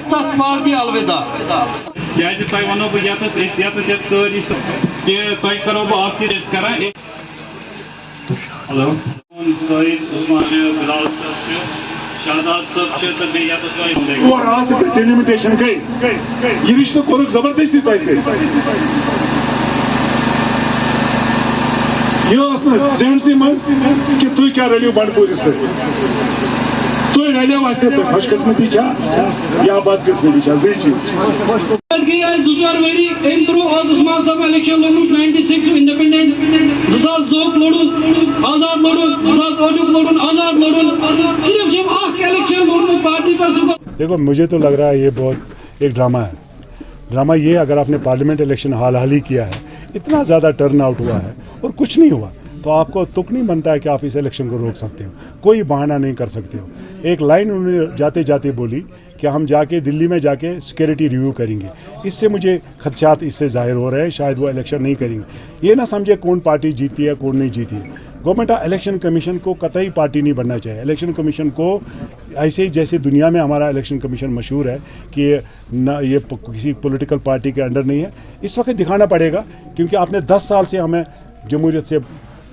تک پارٹی الوداع کیازِ تۄہہِ وَنو بہٕ یَتَس أسۍ یَتَس یَتھ سٲری کہِ تۄہہِ کَرو بہٕ اَکھ چیٖز أسۍ کَران ہیلو قٲیِد عثمان چھِ بِلال صٲب چھِ شہزاد صٲب چھِ تہٕ بیٚیہِ یَتَس تۄہہِ اور آج سے ڈیلیمیٹیشن گئی یہ رشتہ کوٚرُکھ زبردستی تۄہہِ سۭتۍ یہ اوس نہٕ ذہنسٕے منٛز کہِ تُہۍ کیٛاہ رٔلِو بنڈپوٗرِس سۭتۍ تُہۍ رلیو اَسہِ سۭتۍ خۄش قٕسمتی چھا یا بد قٕسمتی چھا زٕے چیٖز زٕ ژور ؤری اَمہِ برٛونٛہہ اوس عثمان صٲب الیکشن لوٚڑمُت 96 انڈپینڈنٹ 2002 لوٚڑُن آزاد لوٚڑُن 2008 لوٚڑُن آزاد لوٚڑُن صرف جب اکھ الیکشن لوٚڑمُت پارٹی پر دیکھو مجھے تو لگ رہا ہے یہ بہت ایک ڈرامہ ہے. ڈرامہ یہ اگر آپ نے پارلیمنٹ الیکشن حال ہی کیا ہے اتنا زیادہ ٹرن آؤٹ ہوا ہے اور کچھ نہیں ہوا تو آپ کو تک نہیں بنتا ہے کہ آپ اس الیکشن کو روک سکتے ہو. کوئی بہانہ نہیں کر سکتے ہو. ایک لائن انہوں نے جاتے جاتے بولی کہ ہم جا کے دلی میں جا کے سیکورٹی ریویو کریں گے. اس سے مجھے خدشات اس سے ظاہر ہو رہے ہیں شاید وہ الیکشن نہیں کریں گے. یہ نہ سمجھے کون پارٹی جیتی ہے کون نہیں جیتی ہے. گورنمنٹ الیکشن کمیشن کو قطعی پارٹی نہیں بننا چاہیے. الیکشن کمیشن کو ایسے ہی جیسے دنیا میں ہمارا الیکشن کمیشن مشہور ہے کہ نہ یہ کسی پولیٹیکل پارٹی کے انڈر نہیں ہے. اس وقت دکھانا پڑے گا کیونکہ آپ نے 10 سال سے ہمیں جمہوریت سے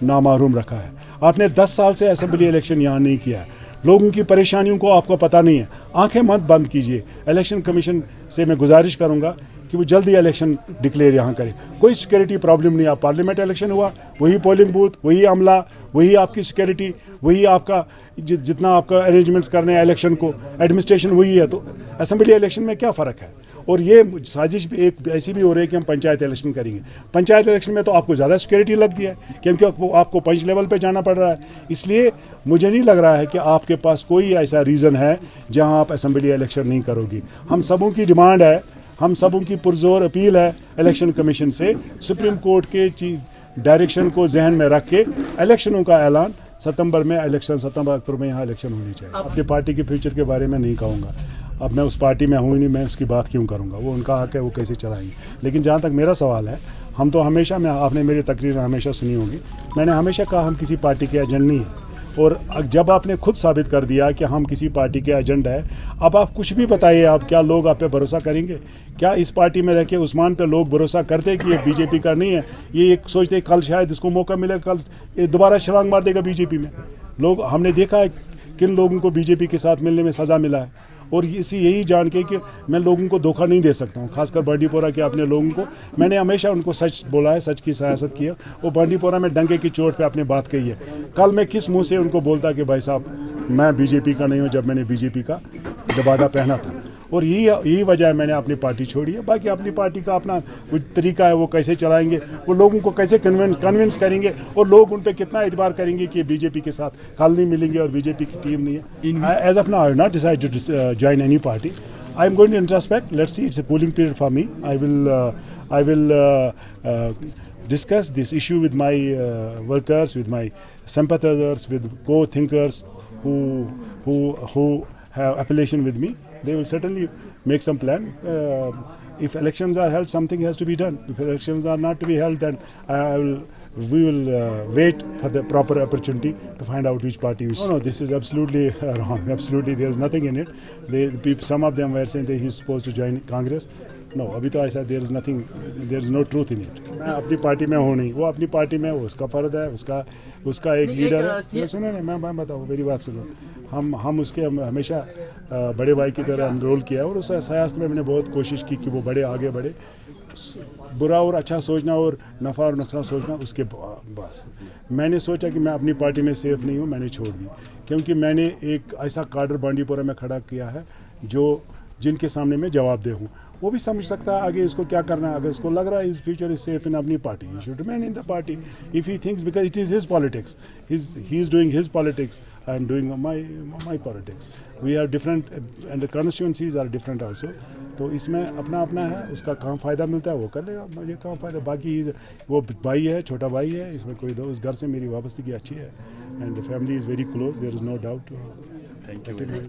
نامحروم رکھا ہے. آپ نے 10 سال سے اسمبلی الیکشن یہاں نہیں کیا ہے. لوگوں کی پریشانیوں کو آپ کو پتہ نہیں ہے. آنکھیں مت بند کیجیے. الیکشن کمیشن سے میں گزارش کروں گا کہ وہ جلدی الیکشن ڈکلیئر یہاں کرے. کوئی سیکورٹی پرابلم نہیں. آپ پارلیمنٹ الیکشن ہوا وہی پولنگ بوتھ وہی عملہ وہی آپ کی سیکورٹی وہی آپ کا جتنا آپ کا ارینجمنٹس کرنے ہیں الیکشن کو ایڈمنسٹریشن وہی ہے. تو اسمبلی الیکشن میں کیا فرق ہے. اور یہ سازش بھی ایک ایسی بھی ہو رہی ہے کہ ہم پنچایت الیکشن کریں گے. پنچایت الیکشن میں تو آپ کو زیادہ سیکورٹی لگتی ہے کیونکہ آپ کو پنچ لیول پہ جانا پڑ رہا ہے. اس لیے مجھے نہیں لگ رہا ہے کہ آپ کے پاس کوئی ایسا ریزن ہے جہاں آپ اسمبلی الیکشن نہیں کرو گی. ہم سبوں کی ڈیمانڈ ہے ہم سبوں کی پرزور اپیل ہے الیکشن کمیشن سے سپریم کورٹ کے ڈائریکشن کو ذہن میں رکھ کے الیکشنوں کا اعلان ستمبر اکتوبر میں یہاں الیکشن ہونی چاہیے. اپنی پارٹی کے فیوچر کے بارے میں نہیں کہوں گا. اب میں اس پارٹی میں ہوں ہی نہیں. میں اس کی بات کیوں کروں گا. وہ ان کا حق ہے وہ کیسے چلائیں گے. لیکن جہاں تک میرا سوال ہے ہم تو ہمیشہ آپ نے میری تقریر ہمیشہ سنی ہوگی میں نے ہمیشہ کہا ہم کسی پارٹی کے ایجنٹ نہیں ہیں. اور جب آپ نے خود ثابت کر دیا کہ ہم کسی پارٹی کے ایجنٹ ہیں اب آپ کچھ بھی بتائیے. آپ کیا لوگ آپ پہ بھروسہ کریں گے. کیا اس پارٹی میں رہ کے عثمان پہ لوگ بھروسہ کرتے کہ یہ بی جے پی کا نہیں ہے. یہ ایک سوچتے کل شاید اس کو موقع ملے کل یہ دوبارہ چھلانگ مار دے گا بی جے پی میں. لوگ ہم نے دیکھا ہے کن لوگوں کو بی جے پی کے ساتھ ملنے میں سزا ملا ہے. اور یہی جان کے کہ میں لوگوں کو دھوکہ نہیں دے سکتا ہوں. خاص کر بانڈی پورہ کے اپنے لوگوں کو میں نے ہمیشہ ان کو سچ بولا ہے سچ کی سیاست کی ہے. وہ بانڈی پورہ میں ڈنگے کی چوٹ پہ اپنے بات کہی ہے. کل میں کس منہ سے ان کو بولتا کہ بھائی صاحب میں بی جے پی کا نہیں ہوں جب میں نے بی جے پی کا لبادہ پہنا تھا. اور یہی وجہ ہے میں نے اپنی پارٹی چھوڑی ہے. باقی اپنی پارٹی کا اپنا کچھ طریقہ ہے وہ کیسے چلائیں گے وہ لوگوں کو کیسے کنونس کریں گے اور لوگ ان پہ کتنا اعتبار کریں گے کہ بی جے پی کے ساتھ کل نہیں ملیں گے اور بی جے پی کی ٹیم نہیں ہے. As of now I have not decide to join any party. I am going to introspect. Let's see. It's a cooling period for me. I will discuss this issue with my workers, with my sympathizers, with co-thinkers who have affiliation with me. They will certainly make some plan. If elections are held, something has to be done. If elections are not to be held, then we will wait for the proper opportunity to find out which party is. No, this is absolutely wrong. Absolutely, there is nothing in it. Some of them were saying that he is supposed to join Congress. No, abhi to aisa there is nothing. There is no truth in it. میں اپنی party میں ہوں نہیں. وہ اپنی party میں اس کا فرد ہے اس کا ایک لیڈر ہے. سنو نا میں بتاؤں میری بات سنو. ہم اس کے ہمیشہ بڑے بھائی کی طرح رول کیا ہے اور اس سیاست میں نے بہت کوشش کی کہ وہ بڑے آگے بڑھے. برا اور اچھا سوچنا اور نفع اور نقصان سوچنا اس کے بس. میں نے سوچا کہ میں اپنی پارٹی میں سیف نہیں ہوں. میں نے چھوڑ دی کیونکہ میں نے ایک ایسا کاڈر بانڈی پورہ میں کھڑا کیا ہے جن کے سامنے میں جواب دہ ہوں. وہ بھی سمجھ سکتا ہے آگے اس کو کیا کرنا ہے. اگر اس کو لگ رہا ہے his future is safe in اپنی party he should remain in the party. If he thinks because it is his politics he is doing his politics I am doing my politics. We are different and the constituencies are different also. تو اس میں اپنا ہے. اس کا کہاں فائدہ ملتا ہے وہ کر لے گا. مجھے کہاں فائدہ. باقی وہ بھائی ہے چھوٹا بھائی ہے. اس میں کوئی اس گھر سے میری وابستگی اچھی ہے and the family is very close. There is no doubt. Thank you.